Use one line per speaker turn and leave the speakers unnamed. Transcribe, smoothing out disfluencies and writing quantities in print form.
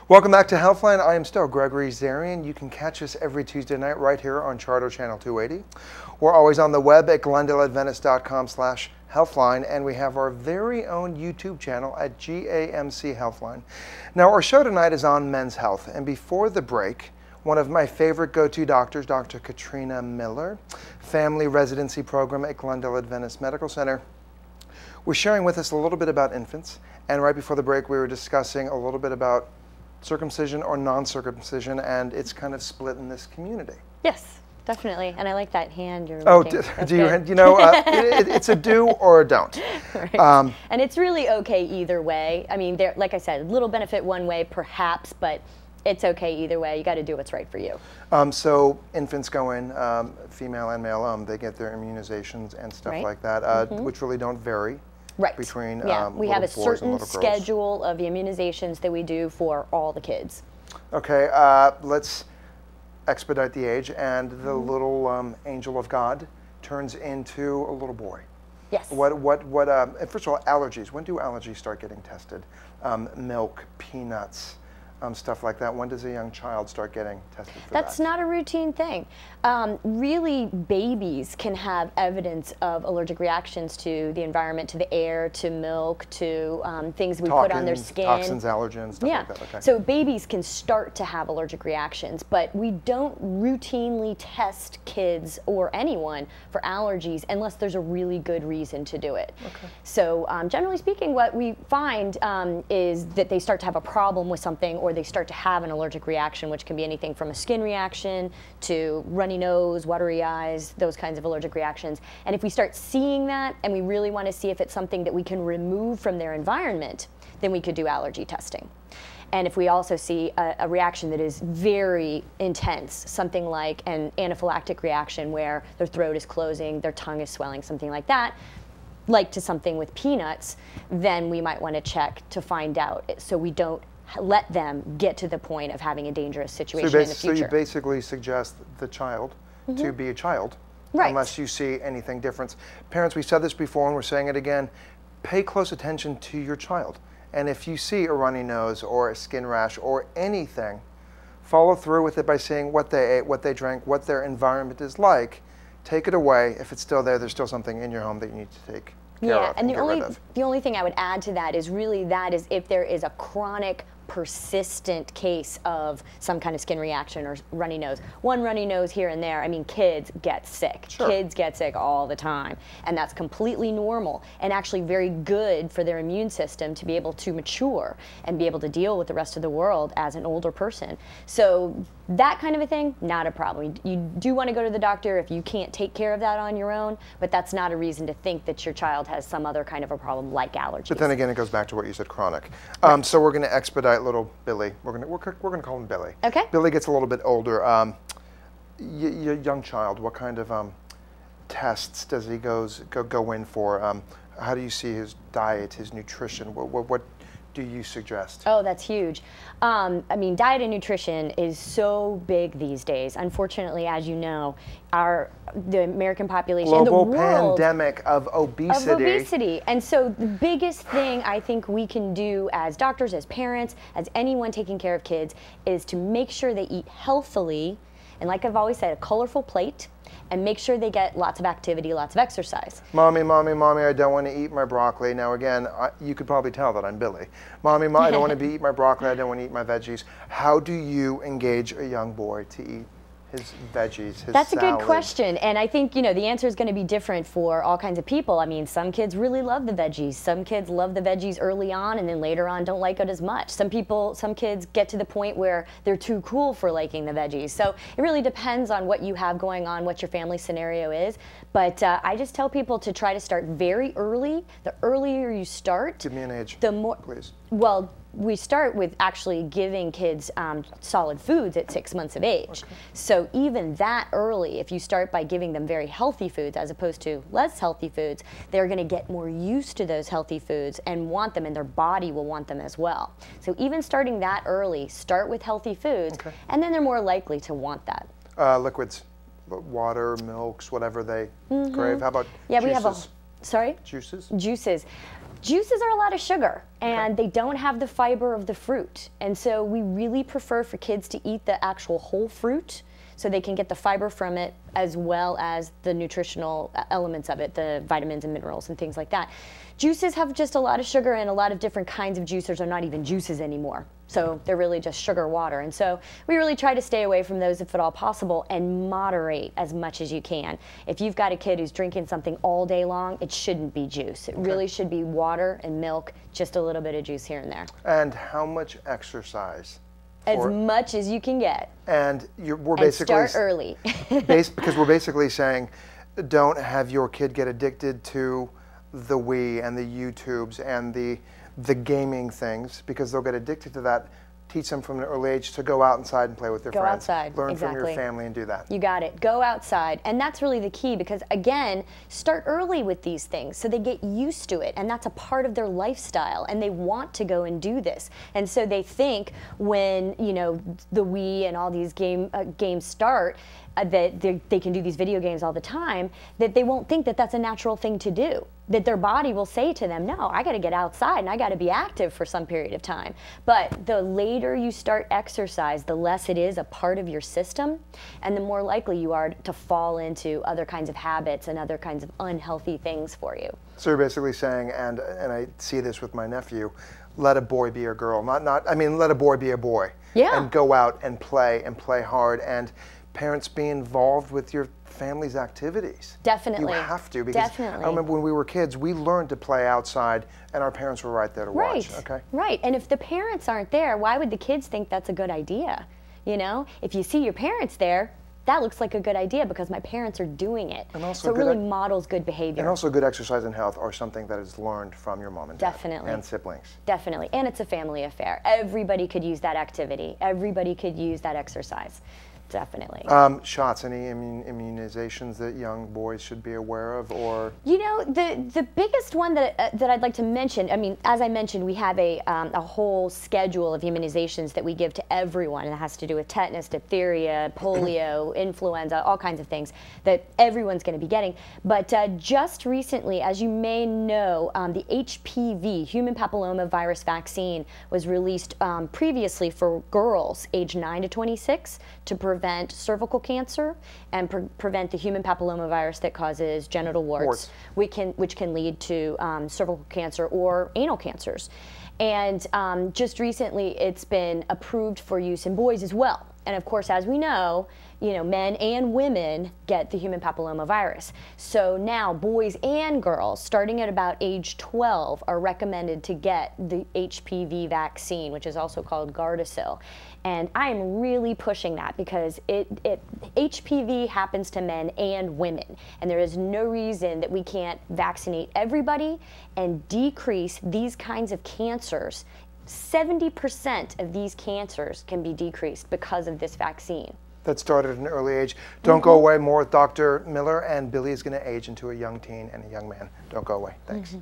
Welcome back to Healthline. I am still Gregory Zarian. You can catch us every Tuesday night right here on Charter Channel 280. We're always on the web at glendaleadventist.com/Healthline, and we have our very own YouTube channel at GAMC Healthline. Now, our show tonight is on men's health, and before the break, one of my favorite go-to doctors, Dr. Katrina Miller, family residency program at Glendale Adventist Medical Center, was sharing with us a little bit about infants, and right before the break, we were discussing a little bit about circumcision or non-circumcision, and it's kind of split in this community.
Yes, definitely, and I like that hand you're
looking. Do you? You know, it's a do or a don't.
Right. And it's really okay either way. I mean, like I said, little benefit one way, perhaps, but it's okay either way. You got to do what's right for you.
So infants go in, female and male, they get their immunizations and stuff like that, which really don't vary.
Right.
Between
we have a certain schedule of immunizations that we do for all the kids. Okay,
let's expedite the age, and the little angel of God turns into a little boy.
Yes.
What? First of all, allergies. When do allergies start getting tested? Milk, peanuts. Stuff like that. When does a young child start getting tested for that?
That's not a routine thing. Really, babies can have evidence of allergic reactions to the environment, to the air, to milk, to things we put on their skin.
Toxins, allergens, stuff like that. Okay.
So babies can start to have allergic reactions, but we don't routinely test kids or anyone for allergies unless there's a really good reason to do it. Okay. So generally speaking, what we find is that they start to have a problem with something, or they start to have an allergic reaction, which can be anything from a skin reaction to runny nose, watery eyes, those kinds of allergic reactions. And if we start seeing that, and we really want to see if it's something that we can remove from their environment, then we could do allergy testing. And if we also see a reaction that is very intense, something like an anaphylactic reaction where their throat is closing, their tongue is swelling, something like that, like to something with peanuts, then we might want to check to find out, so we don't let them get to the point of having a dangerous situation in the future.
So you basically suggest the child to be a child, unless you see anything different. Parents, we said this before and we're saying it again, pay close attention to your child. And if you see a runny nose or a skin rash or anything, follow through with it by seeing what they ate, what they drank, what their environment is like. Take it away. If it's still there, there's still something in your home that you need to take care of and
the only thing I would add to that is really if there is a chronic, persistent case of some kind of skin reaction or runny nose. One runny nose here and there. I mean, kids get sick. Sure. Kids get sick all the time, and that's completely normal and actually very good for their immune system to be able to mature and be able to deal with the rest of the world as an older person. So that kind of a thing, not a problem. You do want to go to the doctor if you can't take care of that on your own, but that's not a reason to think that your child has some other kind of a problem like allergies.
But then again, it goes back to what you said, chronic. So we're going to expedite little Billy. We're going to call him Billy.
Okay.
Billy gets a little bit older. Your young child, what kind of tests does he go in for? How do you see his diet, his nutrition? What do you suggest?
Oh, that's huge. I mean, diet and nutrition is so big these days. Unfortunately, as you know, the American population,
global
the world,
pandemic of obesity.
And so the biggest thing I think we can do as doctors, as parents, as anyone taking care of kids, is to make sure they eat healthily, and like I've always said, a colorful plate, and make sure they get lots of activity, lots of exercise.
Mommy, I don't want to eat my broccoli. Now again, you could probably tell that I'm Billy. Mommy, I don't want to eat my broccoli, I don't want to eat my veggies. How do you engage a young boy to eat his veggies, his
That's
salad?
A good question, and I think, you know, the answer is going to be different for all kinds of people. I mean, some kids really love the veggies. Some kids love the veggies early on, and then later on don't like it as much. Some kids get to the point where they're too cool for liking the veggies. So it really depends on what you have going on, what your family scenario is. But I just tell people to try to start very early. The earlier you start,
give me an age,
the more,
please.
Well, we start with actually giving kids solid foods at 6 months of age. Okay. So even that early, if you start by giving them very healthy foods as opposed to less healthy foods, they're going to get more used to those healthy foods and want them, and their body will want them as well. So even starting that early, start with healthy foods, and then they're more likely to want that.
Liquids, water, milks, whatever they crave. How about juices?
We have Sorry?
Juices?
Juices. Juices are a lot of sugar, and they don't have the fiber of the fruit. And so we really prefer for kids to eat the actual whole fruit so they can get the fiber from it as well as the nutritional elements of it, the vitamins and minerals and things like that. Juices have just a lot of sugar, and a lot of different kinds of juicers are not even juices anymore. So they're really just sugar water. And so we really try to stay away from those if at all possible and moderate as much as you can. If you've got a kid who's drinking something all day long, it shouldn't be juice. It really should be water and milk, just a little bit of juice here and there.
And how much exercise?
As much as you can get.
And we're basically...
And start early.
Because we're basically saying, don't have your kid get addicted to the Wii and the YouTubes and the gaming things, because they'll get addicted to that. Teach them from an early age to go out inside and play with their friends.
Go outside,
Learn from your family and do that.
You got it. Go outside. And that's really the key, because again, start early with these things so they get used to it, and that's a part of their lifestyle, and they want to go and do this. And so they think when, you know, the Wii and all these games start, that they can do these video games all the time, that they won't think that that's a natural thing to do. That their body will say to them, no, I got to get outside and I got to be active for some period of time. But the later you start exercise, the less it is a part of your system, and the more likely you are to fall into other kinds of habits and other kinds of unhealthy things for you.
So you're basically saying, and I see this with my nephew, let a boy be a girl. I mean, let a boy be a boy.
Yeah.
And go out and play hard, and parents be involved with your family's activities.
Definitely.
You have to, because I remember when we were kids, we learned to play outside, and our parents were right there to watch. Okay.
Right. And if the parents aren't there, why would the kids think that's a good idea? You know, if you see your parents there, that looks like a good idea because my parents are doing it. And also so it really models good behavior.
And also good exercise and health are something that is learned from your mom and dad.
Definitely.
And siblings.
Definitely. And it's a family affair. Everybody could use that activity. Everybody could use that exercise. Definitely.
Shots, any immunizations that young boys should be aware of, or?
You know, the biggest one that I'd like to mention, I mean, as I mentioned, we have a whole schedule of immunizations that we give to everyone, and it has to do with tetanus, diphtheria, polio, influenza, all kinds of things that everyone's going to be getting. But just recently, as you may know, the HPV, human papilloma virus vaccine, was released previously for girls aged 9 to 26 to prevent cervical cancer and prevent the human papillomavirus that causes genital warts. which can lead to cervical cancer or anal cancers. And just recently, it's been approved for use in boys as well. And of course, as we know, men and women get the human papillomavirus. So now boys and girls, starting at about age 12, are recommended to get the HPV vaccine, which is also called Gardasil. And I am really pushing that because HPV happens to men and women. And there is no reason that we can't vaccinate everybody and decrease these kinds of cancers. 70% of these cancers can be decreased because of this vaccine.
That started at an early age. Don't go away. More with Dr. Miller, and Billy is going to age into a young teen and a young man. Don't go away. Thanks.